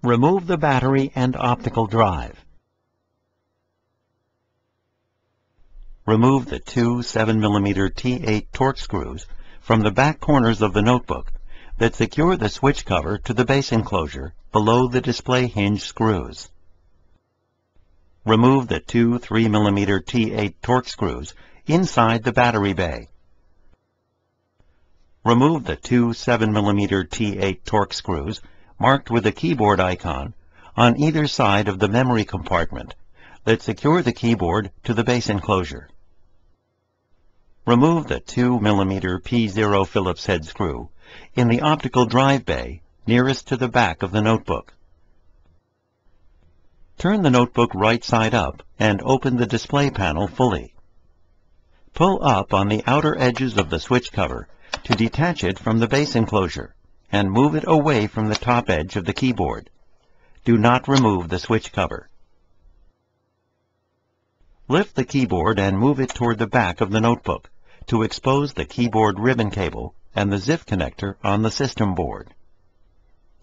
Remove the battery and optical drive. Remove the two 7mm T8 Torx screws from the back corners of the notebook that secure the switch cover to the base enclosure below the display hinge screws. Remove the two 3mm T8 Torx screws inside the battery bay. Remove the two 7mm T8 Torx screws marked with a keyboard icon on either side of the memory compartment that secure the keyboard to the base enclosure. Remove the 2mm P0 Phillips head screw in the optical drive bay nearest to the back of the notebook. Turn the notebook right side up and open the display panel fully. Pull up on the outer edges of the switch cover to detach it from the base enclosure and move it away from the top edge of the keyboard. Do not remove the switch cover. Lift the keyboard and move it toward the back of the notebook to expose the keyboard ribbon cable and the ZIF connector on the system board.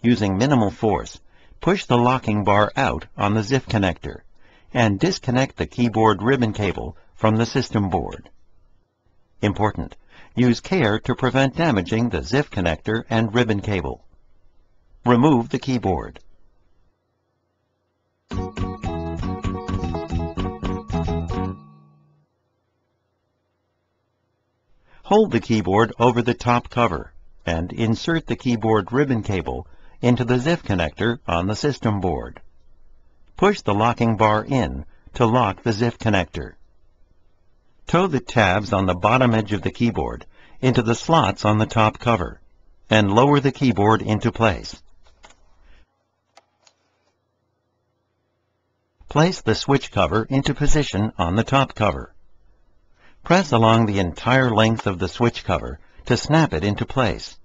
Using minimal force, push the locking bar out on the ZIF connector and disconnect the keyboard ribbon cable from the system board. Important: use care to prevent damaging the ZIF connector and ribbon cable. Remove the keyboard. Hold the keyboard over the top cover and insert the keyboard ribbon cable into the ZIF connector on the system board. Push the locking bar in to lock the ZIF connector. Toe the tabs on the bottom edge of the keyboard into the slots on the top cover and lower the keyboard into place. Place the switch cover into position on the top cover. Press along the entire length of the switch cover to snap it into place.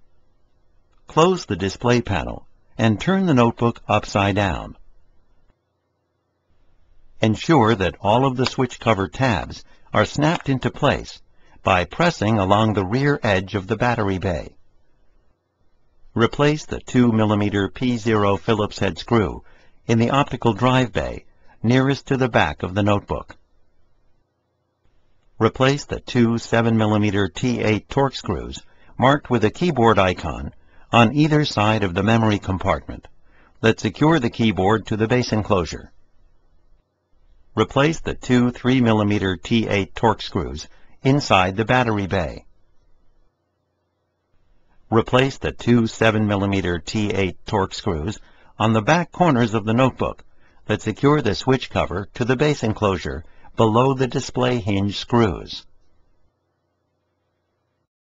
Close the display panel and turn the notebook upside down. Ensure that all of the switch cover tabs are snapped into place by pressing along the rear edge of the battery bay. Replace the 2mm P0 Phillips head screw in the optical drive bay nearest to the back of the notebook. Replace the two 7mm T8 Torx screws marked with a keyboard icon on either side of the memory compartment that secure the keyboard to the base enclosure. Replace the two 3mm T8 Torx screws inside the battery bay. Replace the two 7mm T8 Torx screws on the back corners of the notebook that secure the switch cover to the base enclosure below the display hinge screws.